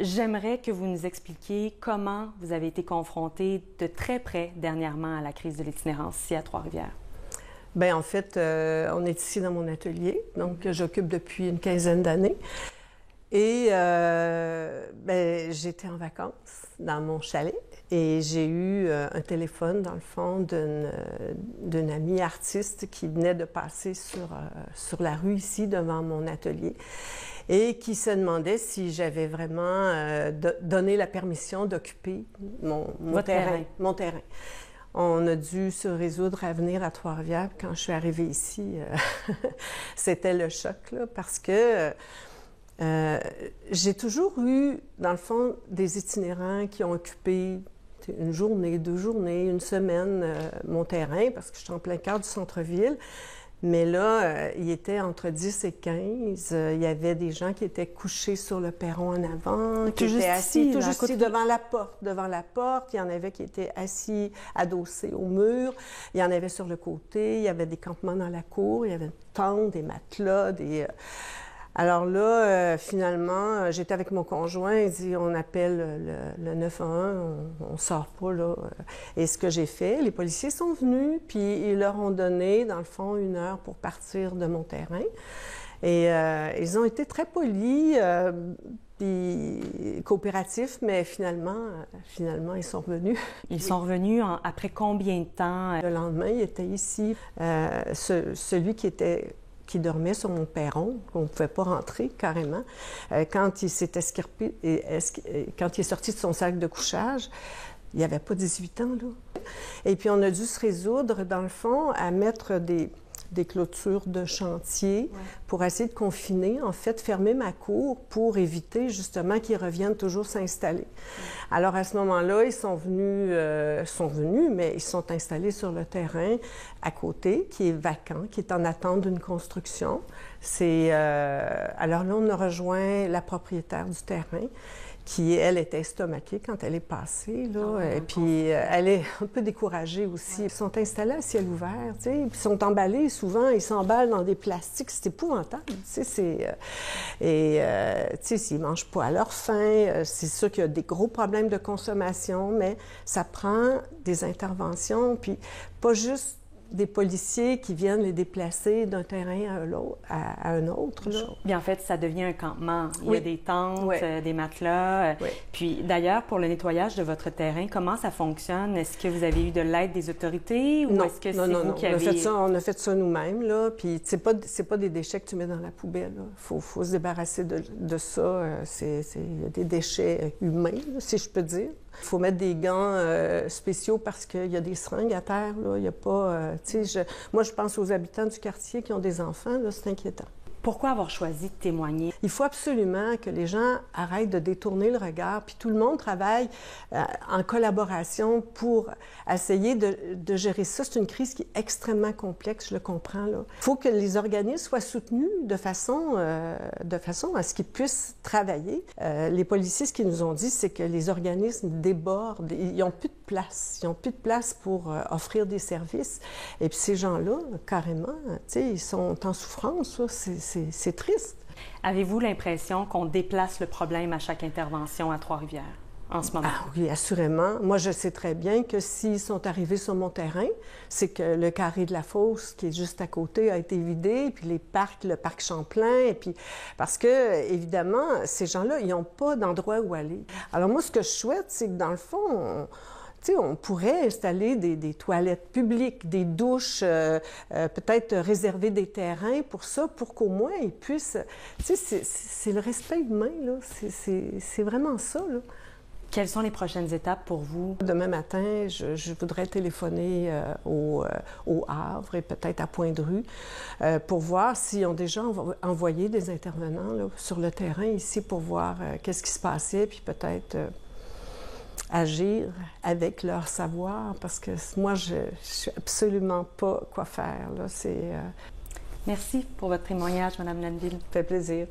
J'aimerais que vous nous expliquiez comment vous avez été confronté de très près dernièrement à la crise de l'itinérance ici à Trois-Rivières. Bien, en fait, on est ici dans mon atelier, donc j'occupe depuis une quinzaine d'années. Et ben, j'étais en vacances dans mon chalet et j'ai eu un téléphone, dans le fond, d'une amie artiste qui venait de passer sur la rue ici devant mon atelier et qui se demandait si j'avais vraiment donné la permission d'occuper mon terrain. On a dû se résoudre à venir à Trois-Rivières. Quand je suis arrivée ici, c'était le choc, là, parce que j'ai toujours eu, dans le fond, des itinérants qui ont occupé une journée, 2 journées, une semaine mon terrain, parce que je suis en plein cœur du centre-ville. Mais là, il était entre 10 et 15. Il y avait des gens qui étaient couchés sur le perron en avant, qui étaient assis tout juste ici devant la porte. Devant la porte, il y en avait qui étaient assis, adossés au mur. Il y en avait sur le côté. Il y avait des campements dans la cour. Il y avait une tente, des matelas, des... Alors là, finalement, j'étais avec mon conjoint, il dit, on appelle le 911, on sort pas, là. Et ce que j'ai fait, les policiers sont venus, puis ils leur ont donné, dans le fond, 1 heure pour partir de mon terrain. Et ils ont été très polis, puis coopératifs, mais finalement, ils sont revenus. Ils sont revenus après combien de temps? Le lendemain, ils étaient ici. Celui qui dormait sur mon perron, on ne pouvait pas rentrer carrément. Quand il s'est escarpé, quand il est sorti de son sac de couchage, il n'y avait pas 18 ans, là. Et puis on a dû se résoudre, dans le fond, à mettre des clôtures de chantier pour essayer de confiner, en fait, fermer ma cour pour éviter justement qu'ils reviennent toujours s'installer. Alors à ce moment-là, ils sont venus, mais ils sont installés sur le terrain à côté, qui est vacant, qui est en attente d'une construction. Alors là, on a rejoint la propriétaire du terrain, qui, elle, était estomaquée quand elle est passée, là. Et puis, elle est un peu découragée aussi. Ils sont installés à ciel ouvert, tu sais, puis ils sont emballés souvent, ils s'emballent dans des plastiques, c'est épouvantable, tu sais, tu sais, s'ils mangent pas à leur faim, c'est sûr qu'il y a des gros problèmes de consommation, mais ça prend des interventions, puis pas juste des policiers qui viennent les déplacer d'un terrain à un autre. Là. Bien, en fait, ça devient un campement. Il y a des tentes, des matelas. Puis, d'ailleurs, pour le nettoyage de votre terrain, comment ça fonctionne? Est-ce que vous avez eu de l'aide des autorités ou est-ce que c'est vous qui avez... On a fait ça nous-mêmes, là. Puis, c'est pas des déchets que tu mets dans la poubelle, là. Faut se débarrasser de ça. C'est des déchets humains, là, si je peux dire. Il faut mettre des gants spéciaux parce qu'il y a des seringues à terre, là. Il y a pas... moi, je pense aux habitants du quartier qui ont des enfants, là, c'est inquiétant. Pourquoi avoir choisi de témoigner? Il faut absolument que les gens arrêtent de détourner le regard, puis tout le monde travaille en collaboration pour essayer de gérer ça. C'est une crise qui est extrêmement complexe, je le comprends, là. Il faut que les organismes soient soutenus de façon à ce qu'ils puissent travailler. Les policiers, ce qu'ils nous ont dit, c'est que les organismes débordent, ils n'ont plus de place. Ils n'ont plus de place pour offrir des services. Et puis ces gens-là, carrément, tu sais, ils sont en souffrance, là. C'est triste. Avez-vous l'impression qu'on déplace le problème à chaque intervention à Trois-Rivières en ce moment? Ah oui, assurément. Moi, je sais très bien que s'ils sont arrivés sur mon terrain, c'est que le carré de la fosse, qui est juste à côté, a été vidé, puis le parc Champlain, et puis... Parce que, évidemment, ces gens-là, ils n'ont pas d'endroit où aller. Alors moi, ce que je souhaite, c'est que, dans le fond... Tu sais, on pourrait installer des toilettes publiques, des douches, peut-être réserver des terrains pour ça, pour qu'au moins ils puissent... Tu sais, c'est le respect humain, là. C'est vraiment ça, là. Quelles sont les prochaines étapes pour vous? Demain matin, je voudrais téléphoner au Havre et peut-être à Pointe-Rue pour voir s'ils ont déjà envoyé des intervenants là, sur le terrain ici pour voir qu'est-ce qui se passait, puis peut-être... agir avec leur savoir, parce que moi, je ne sais absolument pas quoi faire. Là. Merci pour votre témoignage, Mme Lanneville. Ça fait plaisir.